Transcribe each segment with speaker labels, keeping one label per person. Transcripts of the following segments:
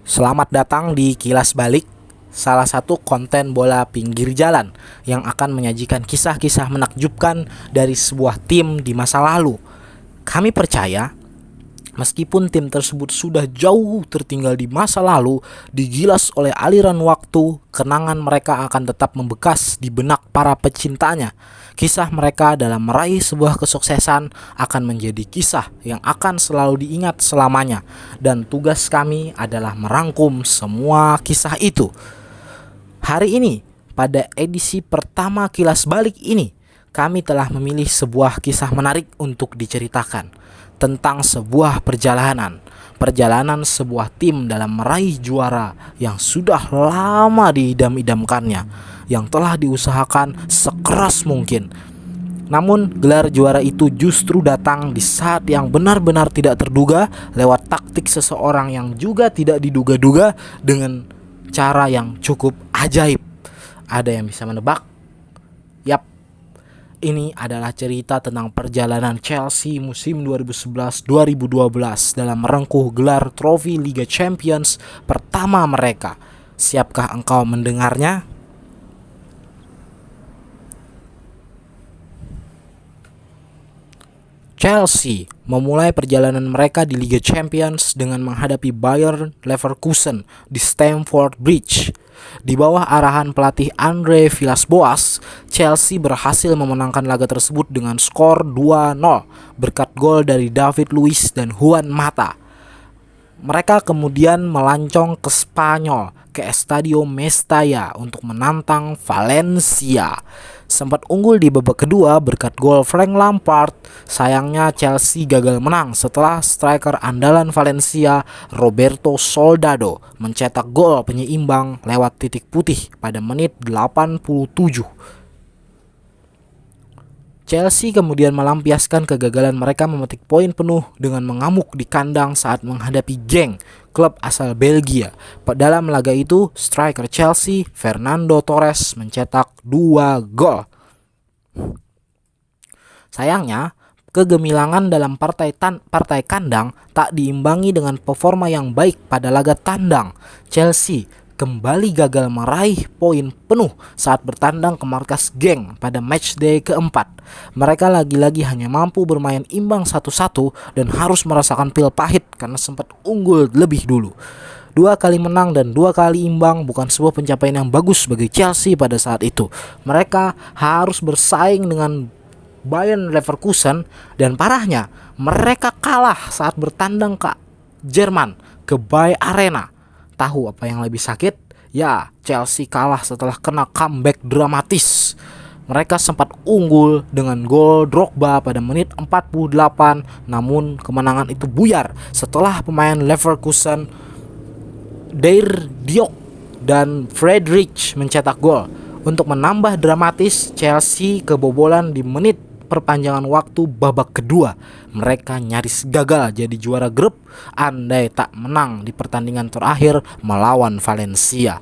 Speaker 1: Selamat datang di Kilas Balik, salah satu konten bola pinggir jalan yang akan menyajikan kisah-kisah menakjubkan dari sebuah tim di masa lalu. Kami percaya, meskipun tim tersebut sudah jauh tertinggal di masa lalu, digilas oleh aliran waktu, kenangan mereka akan tetap membekas di benak para pecintanya. Kisah mereka dalam meraih sebuah kesuksesan akan menjadi kisah yang akan selalu diingat selamanya. Dan tugas kami adalah merangkum semua kisah itu. Hari ini, pada edisi pertama Kilas Balik ini, kami telah memilih sebuah kisah menarik untuk diceritakan tentang sebuah perjalanan sebuah tim dalam meraih juara yang sudah lama diidam-idamkannya, yang telah diusahakan sekeras mungkin. Namun gelar juara itu justru datang di saat yang benar-benar tidak terduga lewat taktik seseorang yang juga tidak diduga-duga dengan cara yang cukup ajaib. Ada yang bisa menebak? Yap, ini adalah cerita tentang perjalanan Chelsea musim 2011-2012 dalam merengkuh gelar trofi Liga Champions pertama mereka. Siapkah engkau mendengarnya? Chelsea memulai perjalanan mereka di Liga Champions dengan menghadapi Bayer Leverkusen di Stamford Bridge. Di bawah arahan pelatih Andre Villas-Boas, Chelsea berhasil memenangkan laga tersebut dengan skor 2-0 berkat gol dari David Luiz dan Juan Mata. Mereka kemudian melancong ke Spanyol, ke Estadio Mestalla untuk menantang Valencia. Sempat unggul di babak kedua berkat gol Frank Lampard. Sayangnya Chelsea gagal menang setelah striker andalan Valencia Roberto Soldado mencetak gol penyeimbang lewat titik putih pada menit 87. Chelsea kemudian melampiaskan kegagalan mereka memetik poin penuh dengan mengamuk di kandang saat menghadapi Genk, klub asal Belgia. Dalam laga itu, striker Chelsea, Fernando Torres, mencetak 2 gol. Sayangnya, kegemilangan dalam partai kandang tak diimbangi dengan performa yang baik pada laga tandang. Chelsea kembali gagal meraih poin penuh saat bertandang ke markas Genk pada matchday keempat. Mereka lagi-lagi hanya mampu bermain imbang 1-1 dan harus merasakan pil pahit karena sempat unggul lebih dulu. 2 kali menang dan 2 kali imbang bukan sebuah pencapaian yang bagus bagi Chelsea pada saat itu. Mereka harus bersaing dengan Bayer Leverkusen dan parahnya mereka kalah saat bertandang ke Jerman, ke Bayer Arena. Tahu apa yang lebih sakit? Ya, Chelsea kalah setelah kena comeback dramatis. Mereka sempat unggul dengan gol Drogba pada menit 48, namun kemenangan itu buyar setelah pemain Leverkusen Deir Diok dan Friedrich mencetak gol. Untuk menambah dramatis, Chelsea kebobolan di menit perpanjangan waktu babak kedua. Mereka nyaris gagal jadi juara grup andai tak menang di pertandingan terakhir melawan Valencia.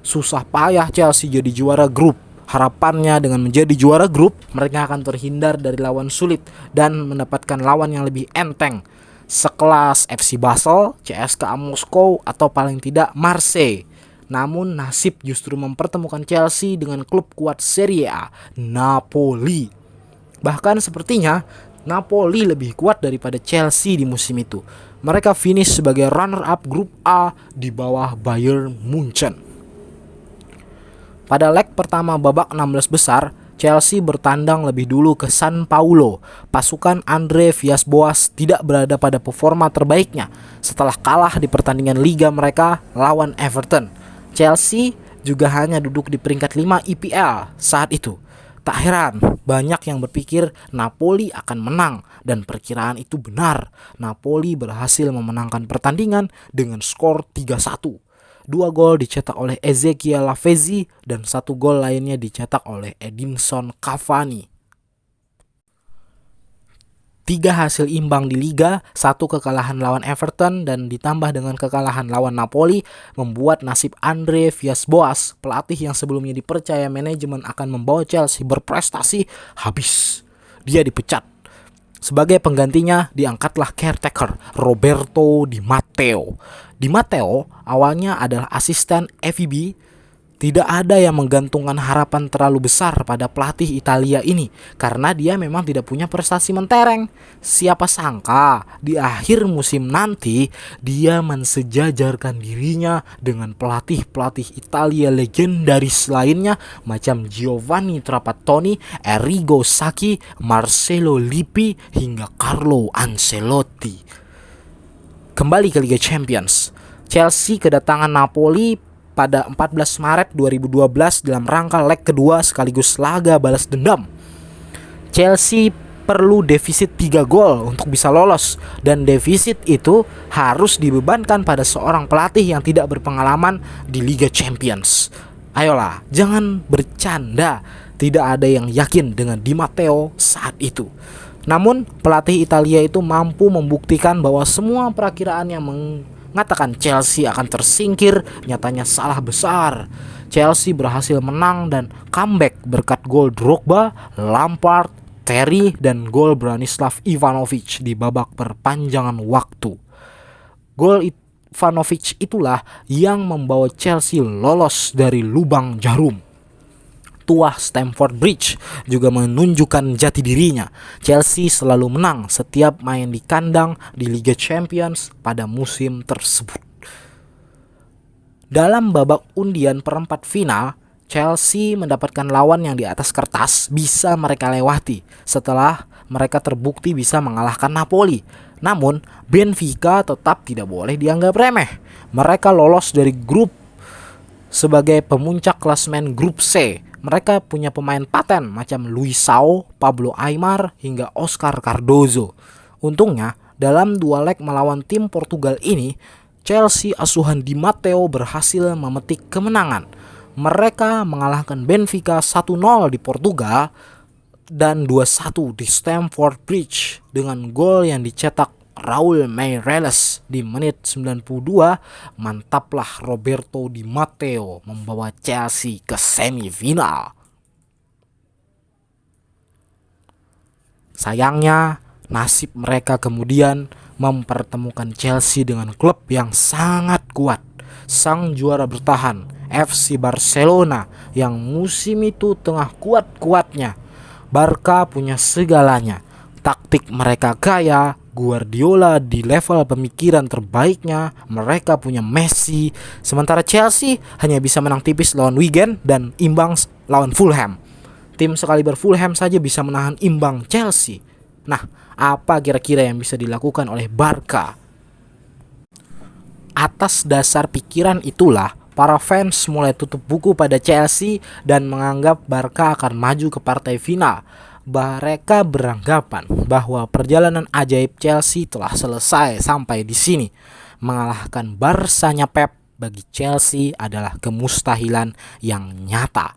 Speaker 1: Susah payah Chelsea jadi juara grup. Harapannya dengan menjadi juara grup, mereka akan terhindar dari lawan sulit dan mendapatkan lawan yang lebih enteng, sekelas FC Basel, CSKA Moskow, atau paling tidak Marseille. Namun nasib justru mempertemukan Chelsea dengan klub kuat Serie A, Napoli. Bahkan sepertinya Napoli lebih kuat daripada Chelsea di musim itu. Mereka finish sebagai runner-up grup A di bawah Bayern Munchen. Pada leg pertama babak 16 besar, Chelsea bertandang lebih dulu ke San Paulo. Pasukan Andre Villas-Boas tidak berada pada performa terbaiknya setelah kalah di pertandingan liga mereka lawan Everton. Chelsea juga hanya duduk di peringkat 5 IPL saat itu. Tak heran, banyak yang berpikir Napoli akan menang dan perkiraan itu benar. Napoli berhasil memenangkan pertandingan dengan skor 3-1. 2 gol dicetak oleh Ezequiel Lavezzi dan 1 gol lainnya dicetak oleh Edinson Cavani. 3 hasil imbang di Liga, 1 kekalahan lawan Everton dan ditambah dengan kekalahan lawan Napoli membuat nasib Andre Villas-Boas, pelatih yang sebelumnya dipercaya manajemen akan membawa Chelsea berprestasi, habis. Dia dipecat. Sebagai penggantinya diangkatlah caretaker Roberto Di Matteo. Di Matteo awalnya adalah asisten FIB. Tidak ada yang menggantungkan harapan terlalu besar pada pelatih Italia ini karena dia memang tidak punya prestasi mentereng. Siapa sangka di akhir musim nanti dia mensejajarkan dirinya dengan pelatih-pelatih Italia legendaris lainnya macam Giovanni Trapattoni, Arrigo Sacchi, Marcello Lippi hingga Carlo Ancelotti. Kembali ke Liga Champions. Chelsea kedatangan Napoli pada 14 Maret 2012 dalam rangka leg kedua sekaligus laga balas dendam. Chelsea perlu defisit 3 gol untuk bisa lolos, dan defisit itu harus dibebankan pada seorang pelatih yang tidak berpengalaman di Liga Champions. Ayolah, jangan bercanda. Tidak ada yang yakin dengan Di Matteo saat itu. Namun pelatih Italia itu mampu membuktikan bahwa semua perakiraan yang mengatakan Chelsea akan tersingkir nyatanya salah besar. Chelsea berhasil menang dan comeback berkat gol Drogba, Lampard, Terry dan gol Branislav Ivanovic di babak perpanjangan waktu. Gol Ivanovic itulah yang membawa Chelsea lolos dari lubang jarum. Tuah Stamford Bridge juga menunjukkan jati dirinya. Chelsea selalu menang setiap main di kandang di Liga Champions pada musim tersebut. Dalam babak undian perempat final, Chelsea mendapatkan lawan yang di atas kertas bisa mereka lewati setelah mereka terbukti bisa mengalahkan Napoli. Namun, Benfica tetap tidak boleh dianggap remeh. Mereka lolos dari grup sebagai pemuncak klasemen grup C. Mereka punya pemain paten macam Luisao, Pablo Aimar, hingga Oscar Cardozo. Untungnya, dalam 2 leg melawan tim Portugal ini, Chelsea asuhan Di Matteo berhasil memetik kemenangan. Mereka mengalahkan Benfica 1-0 di Portugal dan 2-1 di Stamford Bridge dengan gol yang dicetak Raul Meireles di menit 92. Mantaplah Roberto Di Matteo membawa Chelsea ke semifinal. Sayangnya nasib mereka kemudian mempertemukan Chelsea dengan klub yang sangat kuat, sang juara bertahan FC Barcelona yang musim itu tengah kuat-kuatnya. Barca punya segalanya, taktik mereka kaya, Guardiola di level pemikiran terbaiknya, mereka punya Messi. Sementara Chelsea hanya bisa menang tipis lawan Wigan dan imbang lawan Fulham. Tim sekaliber Fulham saja bisa menahan imbang Chelsea. Nah, apa kira-kira yang bisa dilakukan oleh Barca? Atas dasar pikiran itulah para fans mulai tutup buku pada Chelsea dan menganggap Barca akan maju ke partai final. Mereka beranggapan bahwa perjalanan ajaib Chelsea telah selesai sampai di sini. Mengalahkan Barsanya Pep bagi Chelsea adalah kemustahilan yang nyata.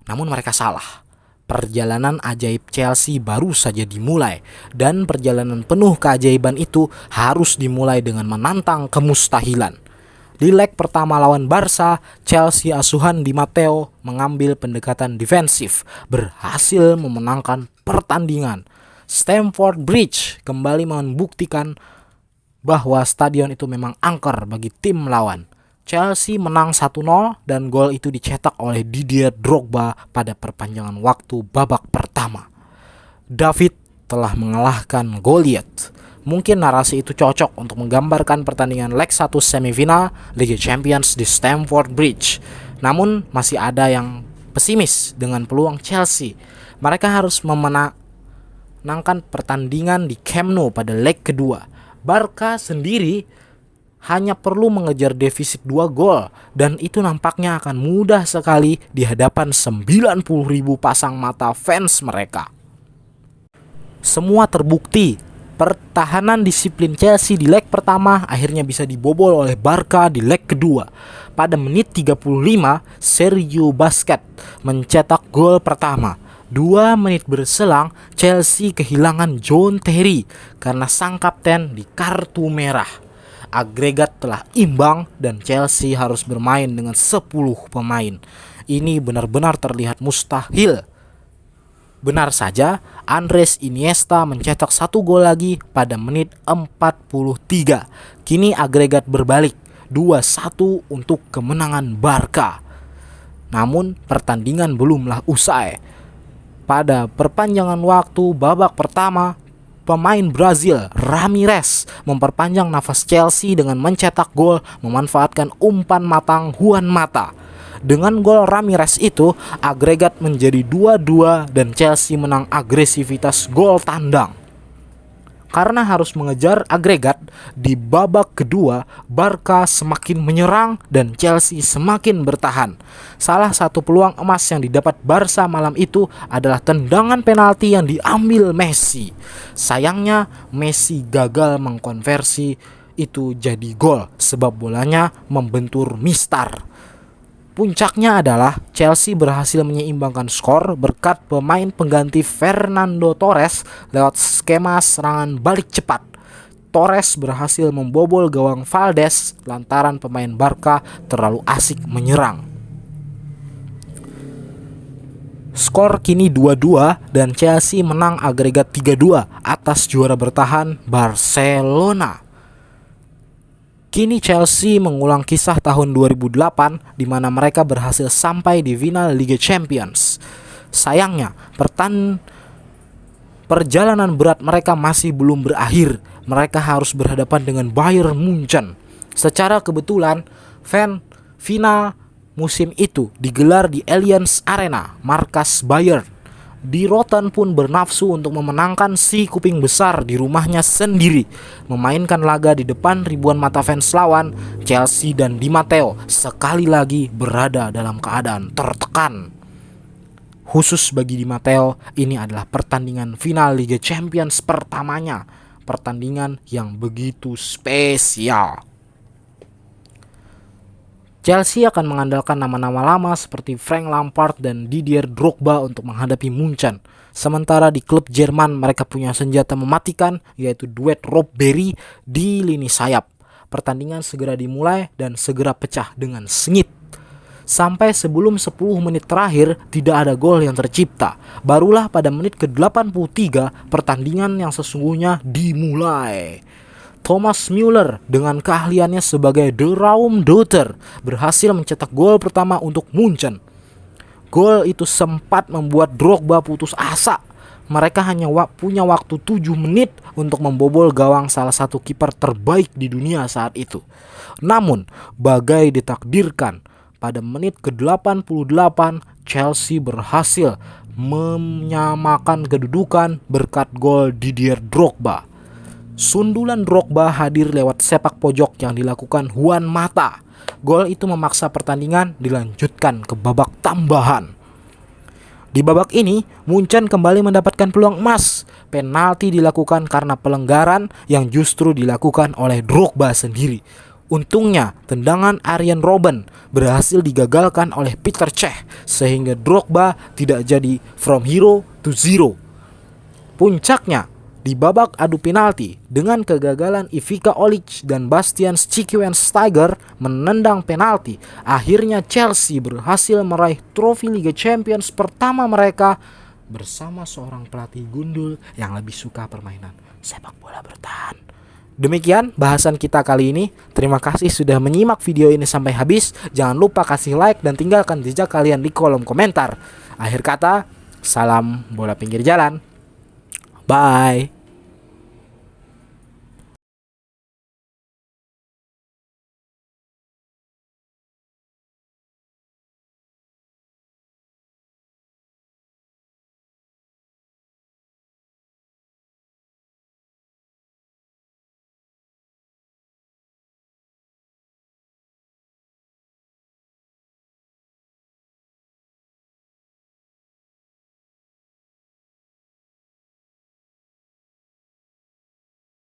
Speaker 1: Namun mereka salah. Perjalanan ajaib Chelsea baru saja dimulai, dan perjalanan penuh keajaiban itu harus dimulai dengan menantang kemustahilan. Di leg pertama lawan Barca, Chelsea asuhan Di Matteo mengambil pendekatan defensif, berhasil memenangkan pertandingan. Stamford Bridge kembali membuktikan bahwa stadion itu memang angker bagi tim lawan. Chelsea menang 1-0 dan gol itu dicetak oleh Didier Drogba pada perpanjangan waktu babak pertama. David telah mengalahkan Goliath. Mungkin narasi itu cocok untuk menggambarkan pertandingan leg 1 semifinal Liga Champions di Stamford Bridge. Namun masih ada yang pesimis dengan peluang Chelsea. Mereka harus memenangkan pertandingan di Camp Nou pada leg kedua. Barca sendiri hanya perlu mengejar defisit 2 gol dan itu nampaknya akan mudah sekali di hadapan 90.000 pasang mata fans mereka. Semua terbukti. Pertahanan disiplin Chelsea di leg pertama akhirnya bisa dibobol oleh Barca di leg kedua. Pada menit 35, Sergio Busquets mencetak gol pertama. 2 menit berselang, Chelsea kehilangan John Terry karena sang kapten di kartu merah. Agregat telah imbang dan Chelsea harus bermain dengan 10 pemain. Ini benar-benar terlihat mustahil. Benar saja, Andres Iniesta mencetak 1 gol lagi pada menit 43. Kini agregat berbalik 2-1 untuk kemenangan Barca. Namun pertandingan belumlah usai. Pada perpanjangan waktu babak pertama, pemain Brazil Ramirez memperpanjang nafas Chelsea dengan mencetak gol memanfaatkan umpan matang Juan Mata. Dengan gol Ramirez itu, agregat menjadi 2-2 dan Chelsea menang agresivitas gol tandang. Karena harus mengejar agregat, di babak kedua Barca semakin menyerang dan Chelsea semakin bertahan. Salah satu peluang emas yang didapat Barca malam itu adalah tendangan penalti yang diambil Messi. Sayangnya Messi gagal mengkonversi itu jadi gol sebab bolanya membentur mistar. Puncaknya adalah Chelsea berhasil menyeimbangkan skor berkat pemain pengganti Fernando Torres lewat skema serangan balik cepat. Torres berhasil membobol gawang Valdes lantaran pemain Barca terlalu asik menyerang. Skor kini 2-2 dan Chelsea menang agregat 3-2 atas juara bertahan Barcelona. Kini Chelsea mengulang kisah tahun 2008 di mana mereka berhasil sampai di final Liga Champions. Sayangnya, perjalanan berat mereka masih belum berakhir. Mereka harus berhadapan dengan Bayern Munchen. Secara kebetulan, final musim itu digelar di Allianz Arena, markas Bayern. Di Rotten pun bernafsu untuk memenangkan si kuping besar di rumahnya sendiri. Memainkan laga di depan ribuan mata fans lawan, Chelsea dan Di Matteo sekali lagi berada dalam keadaan tertekan. Khusus bagi Di Matteo, ini adalah pertandingan final Liga Champions pertamanya. Pertandingan yang begitu spesial. Chelsea akan mengandalkan nama-nama lama seperti Frank Lampard dan Didier Drogba untuk menghadapi Munchen. Sementara di klub Jerman mereka punya senjata mematikan yaitu duet Rob Berry di lini sayap. Pertandingan segera dimulai dan segera pecah dengan sengit. Sampai sebelum 10 menit terakhir tidak ada gol yang tercipta. Barulah pada menit ke-83 pertandingan yang sesungguhnya dimulai. Thomas Müller dengan keahliannya sebagai The Raumdeuter berhasil mencetak gol pertama untuk Munchen. Gol itu sempat membuat Drogba putus asa. Mereka hanya punya waktu 7 menit untuk membobol gawang salah satu kiper terbaik di dunia saat itu. Namun, bagai ditakdirkan, pada menit ke-88 Chelsea berhasil menyamakan kedudukan berkat gol Didier Drogba. Sundulan Drogba hadir lewat sepak pojok yang dilakukan Juan Mata. Gol itu memaksa pertandingan dilanjutkan ke babak tambahan. Di babak ini, Munchen kembali mendapatkan peluang emas. Penalti dilakukan karena pelanggaran yang justru dilakukan oleh Drogba sendiri. Untungnya, tendangan Arjen Robben berhasil digagalkan oleh Peter Cech sehingga Drogba tidak jadi from hero to zero. Puncaknya, di babak adu penalti, dengan kegagalan Ivica Olic dan Bastian Schweinsteiger menendang penalti, akhirnya Chelsea berhasil meraih trofi Liga Champions pertama mereka bersama seorang pelatih gundul yang lebih suka permainan sepak bola bertahan. Demikian bahasan kita kali ini. Terima kasih sudah menyimak video ini sampai habis. Jangan lupa kasih like dan tinggalkan jejak kalian di kolom komentar. Akhir kata, salam bola pinggir jalan. Bye.